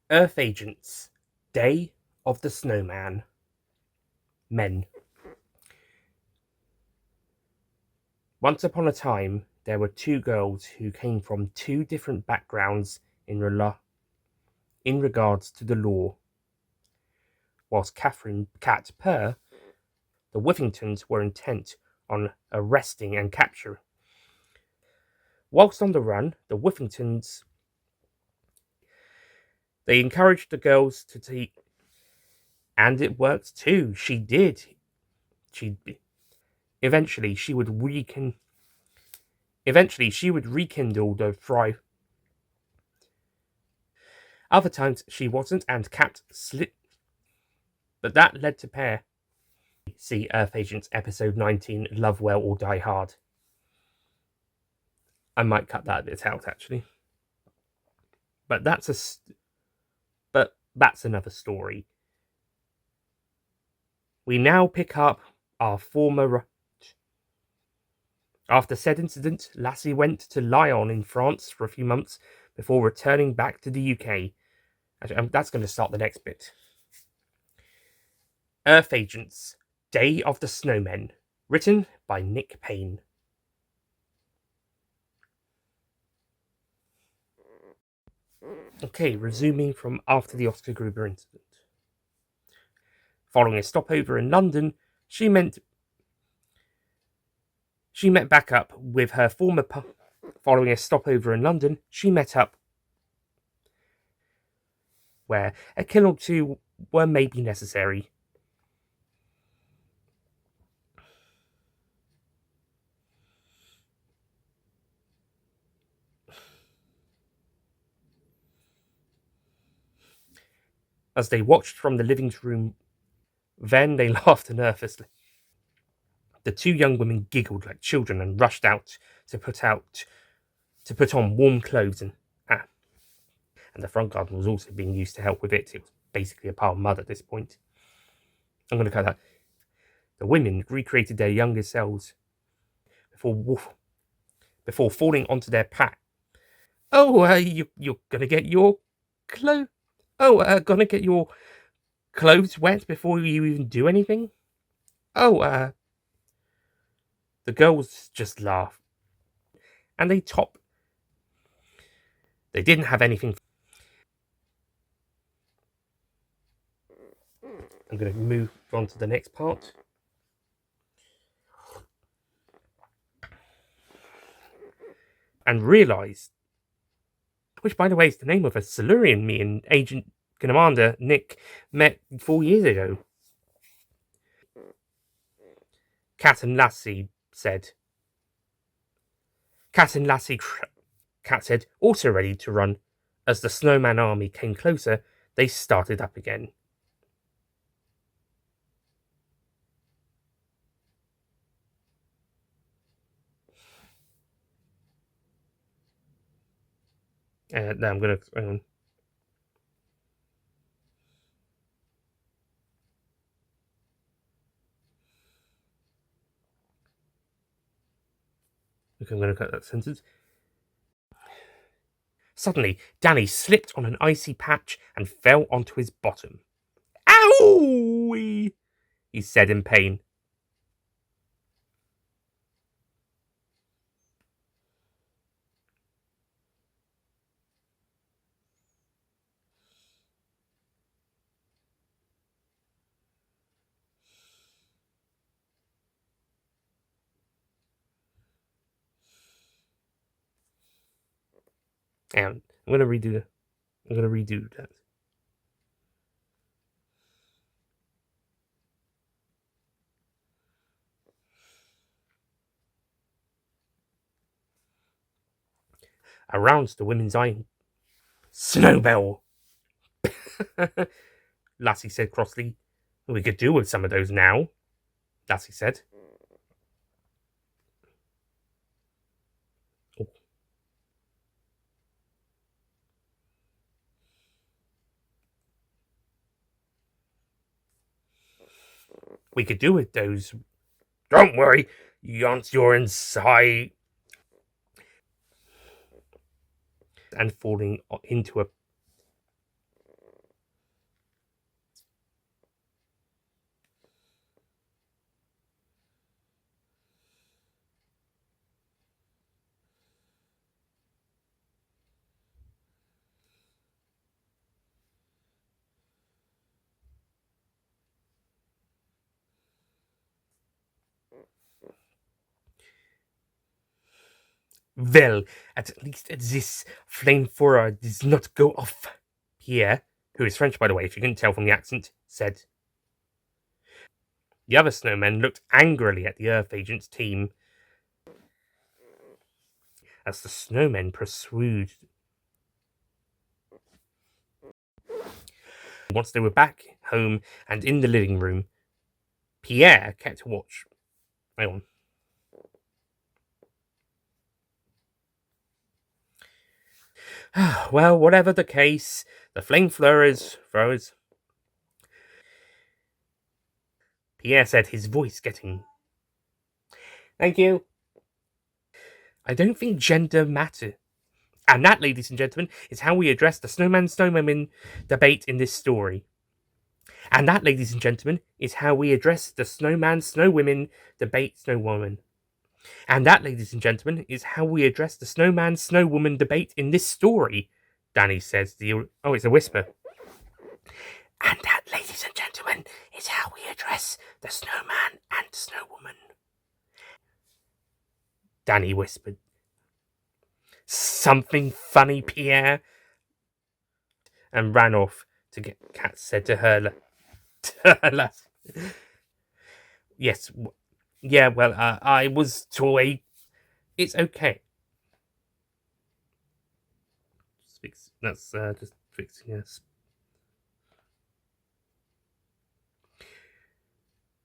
Earth Agents, Day of the Snowman. Men. Once upon a time, there were two girls who came from two different backgrounds in regards to the law. Whilst Catherine Cat Purr, the Whiffingtons were intent on arresting and capturing. Whilst on the run, the Whiffingtons they encouraged the girls to take, and it worked too. She did. Eventually she would rekindle the fry. Other times she wasn't, and Cat slipped, but that led to pair. See Earth Agents episode 19, Love Well or Die Hard. I might cut that bit out actually, but that's another story. We now pick up our former. After said incident, Lassie went to Lyon in France for a few months before returning back to the UK. Actually, that's going to start the next bit. Earth Agents, Day of the Snowmen, written by Nick Payne. Okay, resuming from after the Oscar Gruber incident. Following a stopover in London, she met back up with her former following a stopover in London, she met up where a kill or two were maybe necessary. As they watched from the living room, then they laughed nervously. The two young women giggled like children and rushed out to put on warm clothes and the front garden was also being used to help with it. It was basically a pile of mud at this point. I'm going to cut that. The women recreated their younger selves before falling onto their pack. Oh, you're gonna get your clothes. Oh, gonna get your clothes wet before you even do anything. Oh, the girls just laughed, and they didn't have anything. I'm gonna move on to the next part. And realised, which by the way is the name of a Silurian me and Agent Commander Nick met 4 years ago. Cat and Lassie said, Cat said, also ready to run. As the Snowman army came closer, they started up again. Now I'm going to. I'm going to cut that sentence. Suddenly, Danny slipped on an icy patch and fell onto his bottom. Ow! He said in pain. And I'm going to redo that. Around the women's eye. Snowbell! Lassie said crossly. We could do with some of those now, Lassie said. Oh. We could do with those. Don't worry, once you're inside. and falling into a well, at least this flamethrower does not go off. Pierre, who is French by the way, if you couldn't tell from the accent, said. The other snowmen looked angrily at the Earth Agent's team as the snowmen pursued. Once they were back home and in the living room, Pierre kept watch. Hang on. Well, whatever the case, the flamethrowers. Pierre said, his voice getting. Thank you. I don't think gender matters. And that, ladies and gentlemen, is how we address the snowman-snowwoman debate in this story. And that, ladies and gentlemen, is how we address the snowman-snowwomen debate snowwoman. And that, ladies and gentlemen, is how we address the snowman-snowwoman debate in this story, Danny says. Oh, it's a whisper. And that, ladies and gentlemen, is how we address the snowman and snowwoman. Danny whispered. Something funny, Pierre? And ran off to get Kat said to her. Yes. Yeah, well, I was toy. It's okay. That's just fixing us.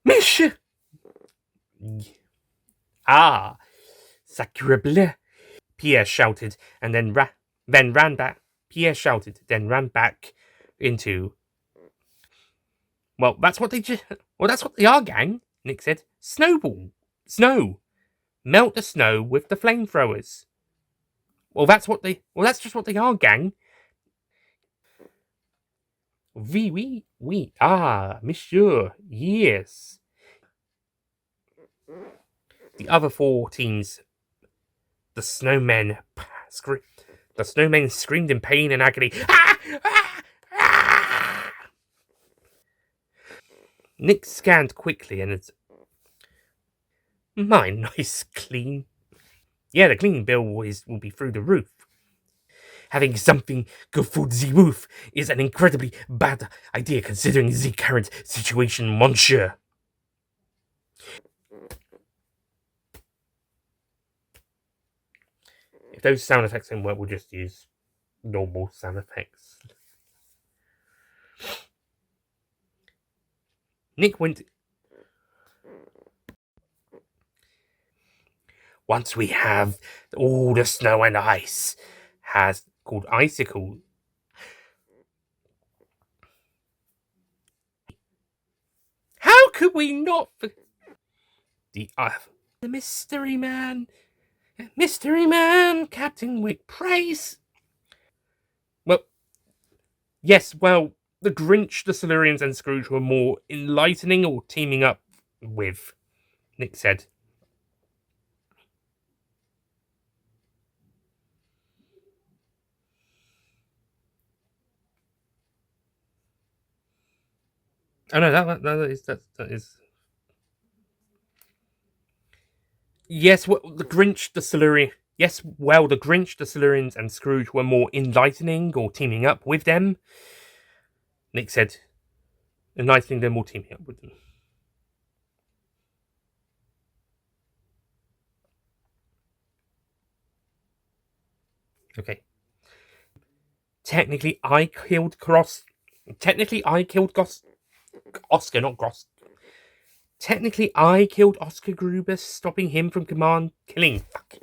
Mish! Ah, sacre bleu! Pierre shouted, and then ran back. Pierre shouted, then ran back into. Well, that's what they are, gang. Nick said. Snow. Melt the snow with the flamethrowers. Well, that's just what they are, gang. Oui. Ah, monsieur. Yes. The other four teams, the snowmen screamed in pain and agony. Nick scanned quickly and it's. My nice clean. Yeah, the cleaning bill will be through the roof. Having something go through the roof is an incredibly bad idea considering the current situation, monsieur. If those sound effects don't work, we'll just use normal sound effects. Nick went. Once we have all the snow and ice, has called icicle. How could we not? The mystery man, Captain Wick Price. Well, yes. Well, the Grinch, the Silurians, and Scrooge were more enlightening or teaming up with. Nick said. Oh no, that is. Yes, well, the Grinch, the Silurian. Yes, well, the Grinch, the Silurians, and Scrooge were more enlightening or teaming up with them. Nick said, enlightening them or teaming up with them. Okay. Technically, I killed Oscar, not Gross. Technically, I killed Oscar Gruber, stopping him from killing. Fuck.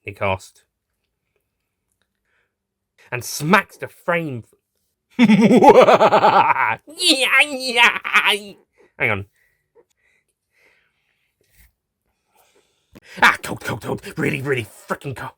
Nick asked. And smacked the frame. Hang on. Cold, cold, cold. Really, really freaking cold.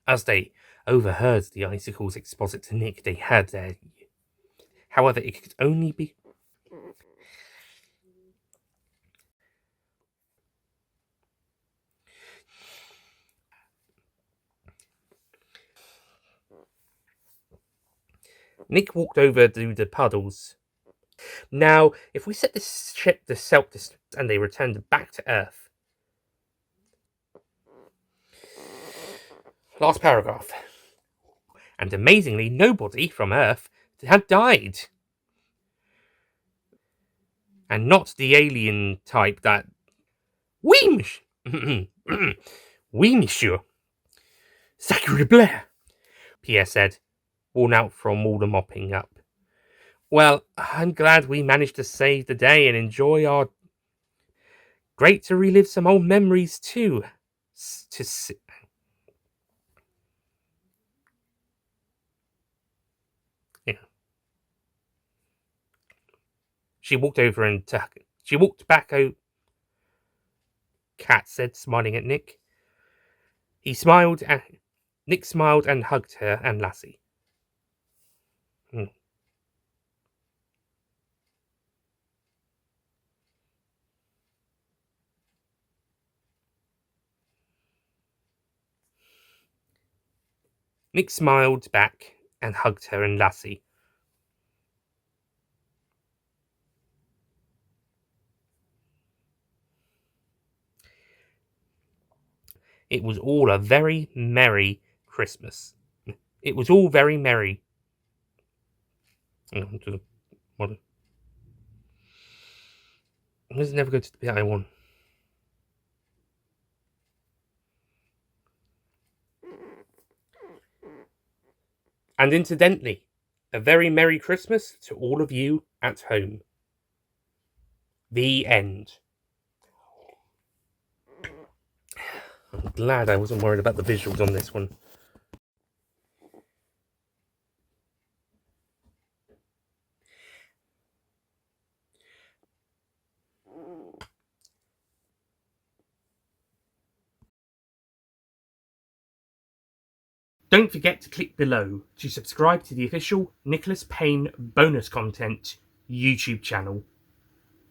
As they overheard the icicles exposit to Nick, they had their. However, it could only be. Nick walked over to the puddles. Now, if we set this ship to self-destruct and they returned back to Earth. Last paragraph. And amazingly, nobody from Earth had died. And not the alien type that. Oui, oui, monsieur. Sacre bleu, Pierre said, worn out from all the mopping up. Well, I'm glad we managed to save the day and enjoy our. Great to relive some old memories too. Yeah. She walked over and she walked back over. Kat said, smiling at Nick. He smiled and Nick smiled and hugged her and Lassie. Hmm. Nick smiled back and hugged her and Lassie. It was all a very merry Christmas. It was all very merry. Let's never go to the bit I want. And incidentally, a very Merry Christmas to all of you at home. The end. I'm glad I wasn't worried about the visuals on this one. Don't forget to click below to subscribe to the official Nicholas Payne bonus content YouTube channel.